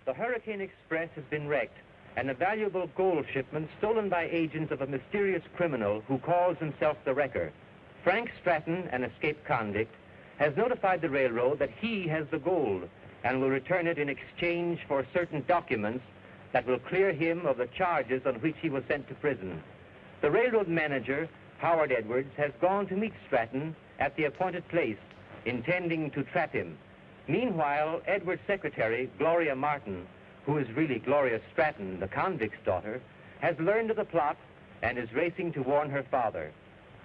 The Hurricane Express has been wrecked, and a valuable gold shipment stolen by agents of a mysterious criminal who calls himself the Wrecker. Frank Stratton, an escaped convict, has notified the railroad that he has the gold and will return it in exchange for certain documents that will clear him of the charges on which he was sent to prison. The railroad manager, Howard Edwards, has gone to meet Stratton at the appointed place, intending to trap him. Meanwhile, Edwards' secretary, Gloria Martin, who is really Gloria Stratton, the convict's daughter, has learned of the plot and is racing to warn her father.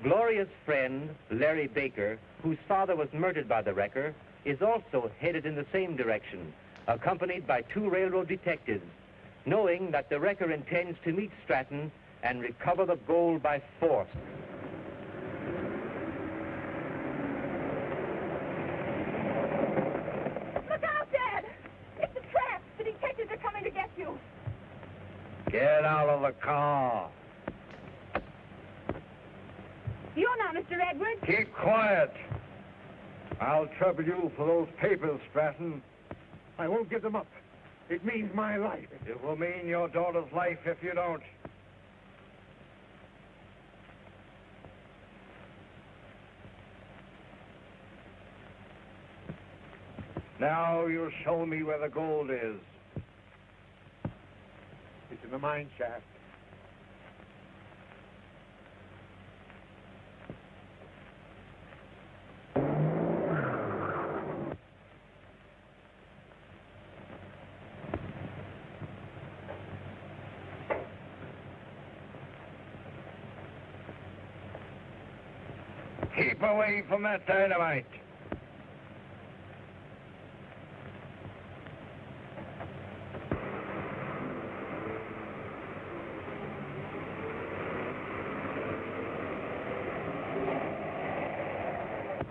Gloria's friend, Larry Baker, whose father was murdered by the Wrecker, is also headed in the same direction, accompanied by 2 railroad detectives, knowing that the Wrecker intends to meet Stratton and recover the gold by force. Look out, Dad! It's a trap! The detectives are coming to get you! Get out of the car. You're not Mr. Edwards. Keep quiet. I'll trouble you for those papers, Stratton. I won't give them up. It means my life. It will mean your daughter's life if you don't. Now you'll show me where the gold is. It's in the mine shaft. Keep away from that dynamite.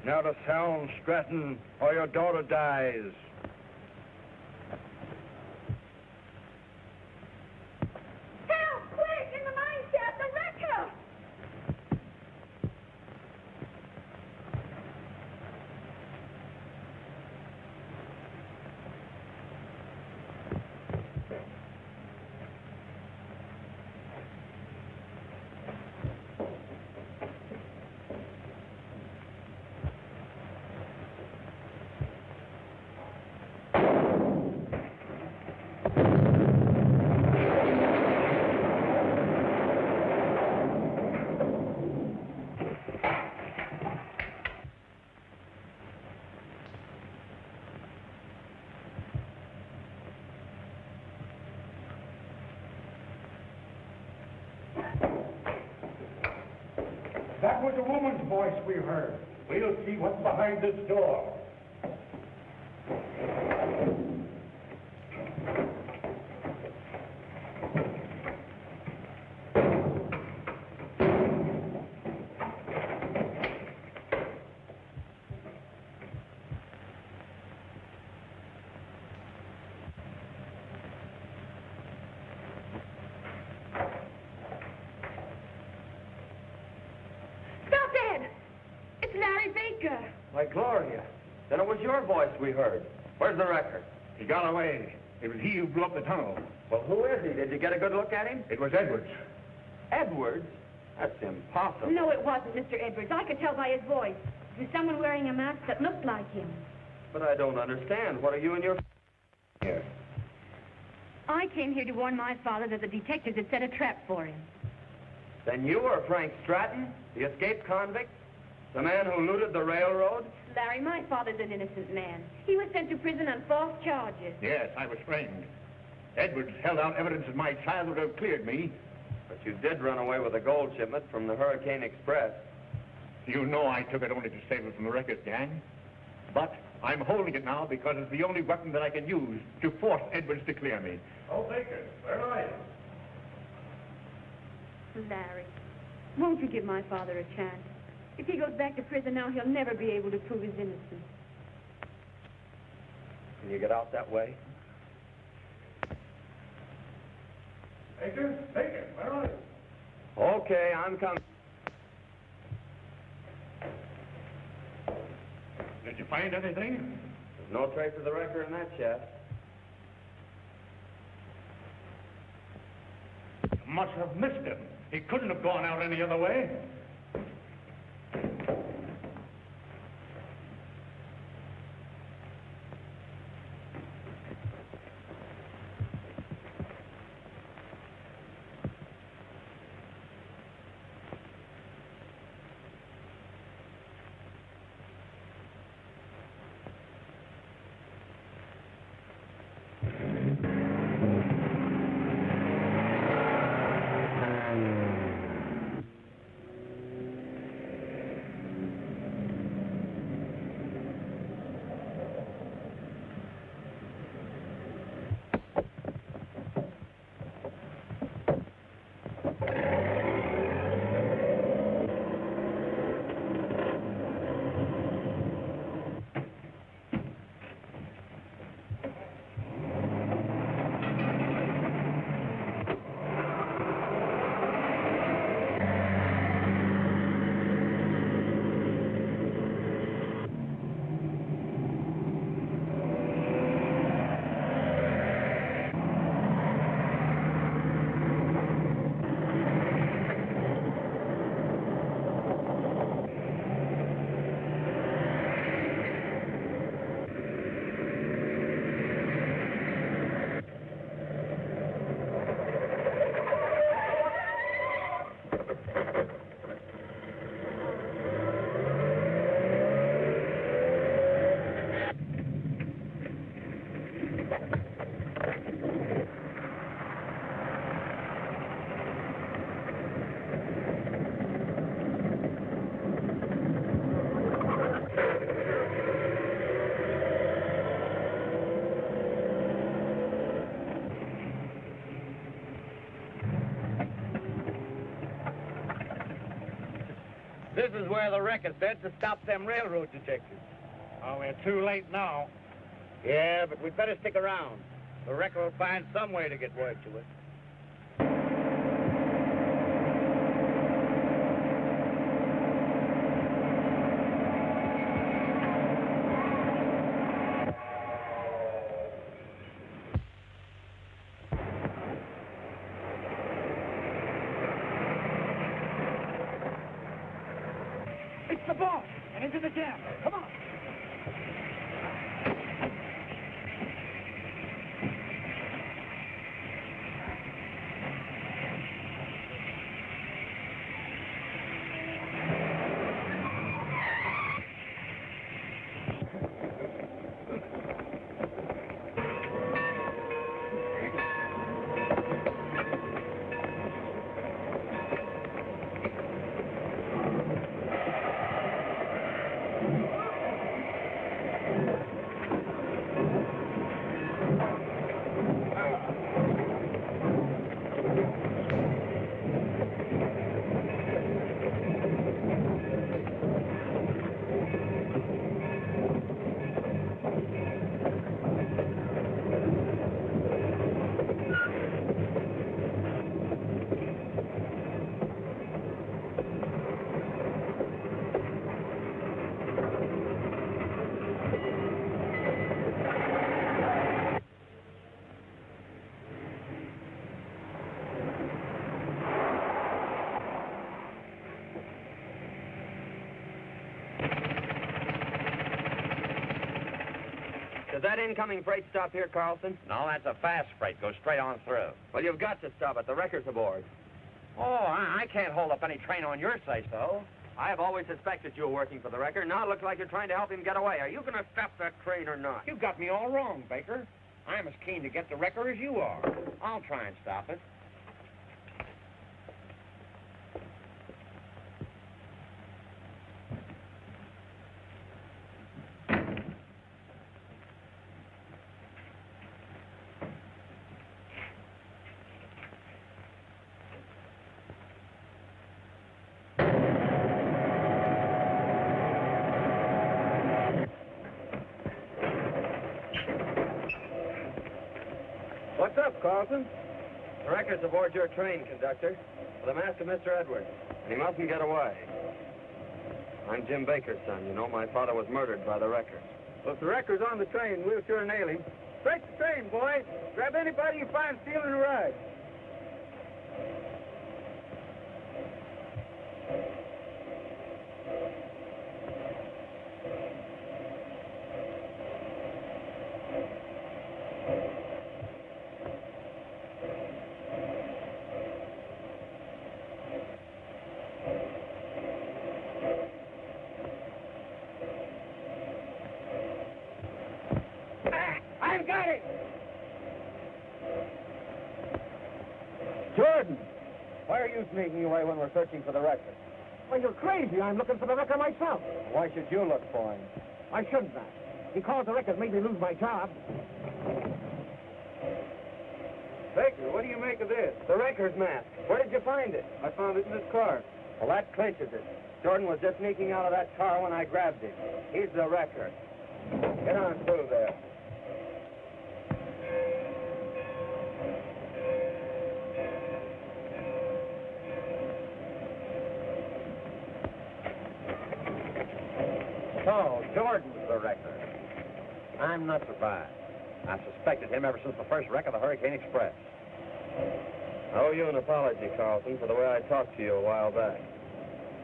Now the sound, Stratton, or your daughter dies. Help! Quick! In the mine shaft, the Wrecker! That was a woman's voice we heard. We'll see what's behind this door. Why, Gloria, then it was your voice we heard. Where's the Wrecker? He got away. It was he who blew up the tunnel. Well, who is he? Did you get a good look at him? It was Edwards. Edwards? That's impossible. No, it wasn't Mr. Edwards. I could tell by his voice. It was someone wearing a mask that looked like him. But I don't understand. What are you and your here? I came here to warn my father that the detectives had set a trap for him. Then you are Frank Stratton, the escaped convict? The man who looted the railroad? Larry, my father's an innocent man. He was sent to prison on false charges. Yes, I was framed. Edwards held out evidence that my child would have cleared me. But you did run away with a gold shipment from the Hurricane Express. You know I took it only to save it from the wreckers gang. But I'm holding it now because it's the only weapon that I can use to force Edwards to clear me. Oh, Baker, where are you? Larry, won't you give my father a chance? If he goes back to prison now, he'll never be able to prove his innocence. Can you get out that way? Baker, where are you? Okay, I'm coming. Did you find anything? There's no trace of the Wrecker in that shaft. must have missed him. He couldn't have gone out any other way. This is where the record said to stop them railroad detectives. Oh, we're too late now. Yeah, but we'd better stick around. The wrecker will find some way to get word to us. It's the boss! And into the jam! Come on! Does that incoming freight stop here, Carlson? No, that's a fast freight. Goes straight on through. Well, you've got to stop it. The wrecker's aboard. Oh, I can't hold up any train on your say-so. I have always suspected you were working for the wrecker. Now it looks like you're trying to help him get away. Are you going to stop that train or not? You got me all wrong, Baker. I'm as keen to get the wrecker as you are. I'll try and stop it. What's up, Carlson? The wrecker's aboard your train, conductor. With a master, Mr. Edwards. And he mustn't get away. I'm Jim Baker's son. You know, my father was murdered by the wrecker. Well, if the wrecker's on the train, we'll sure nail him. Break the train, boy. Grab anybody you find stealing a ride. I've got it! Jordan! Why are you sneaking away when we're searching for the record? Well, you're crazy. I'm looking for the wrecker myself. Why should you look for him? I shouldn't have. He caused the wreckers made me lose my job. Baker, what do you make of this? The wrecker's mask. Where did you find it? I found it in his car. Well, that clinches it. Jordan was just sneaking out of that car when I grabbed him. He's the wrecker. Get on through there. So, Jordan's the wrecker. I'm not surprised. I've suspected him ever since the first wreck of the Hurricane Express. I owe you an apology, Carlson, for the way I talked to you a while back.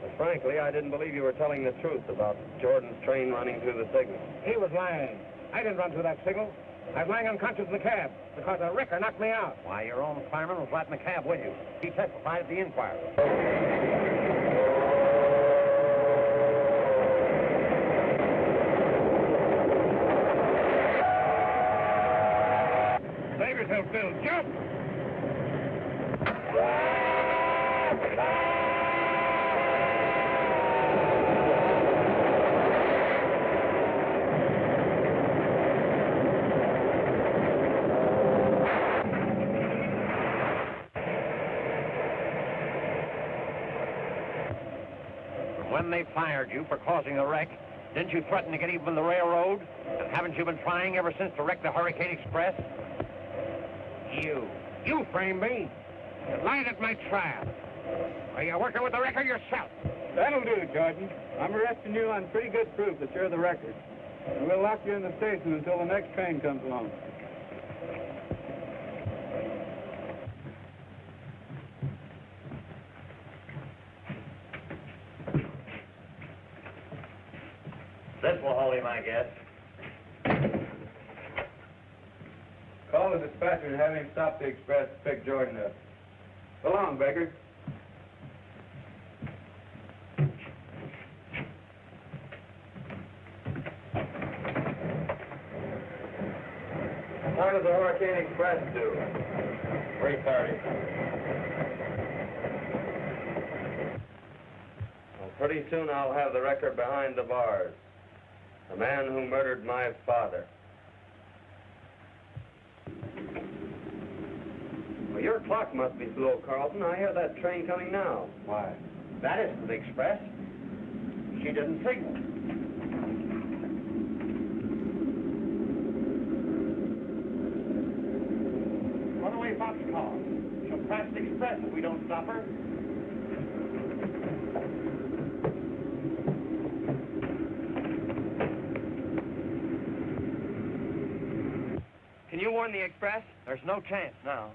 But frankly, I didn't believe you were telling the truth about Jordan's train running through the signal. He was lying. I didn't run through that signal. I was lying unconscious in the cab because the wrecker knocked me out. Why, your own fireman was right in the cab with you. He testified at the inquiry. Save yourself, Bill. Jump! When they fired you for causing the wreck, didn't you threaten to get even the railroad? And haven't you been trying ever since to wreck the Hurricane Express? You framed me. You lied at my trial. Are you working with the wrecker yourself? That'll do, Jordan. I'm arresting you on pretty good proof that you're the record. And we'll lock you in the station until the next train comes along. This will hold him, I guess. Call the dispatcher and have him stop the express to pick Jordan up. So long, Baker. How does the Hurricane Express do? 3:30. Well, pretty soon I'll have the record behind the bars. The man who murdered my father. Well, your clock must be slow, Carlton. I hear that train coming now. Why? That isn't the express. She didn't signal. Runaway boxcar. She'll crash the express if we don't stop her. Can you warn the express? There's no chance now.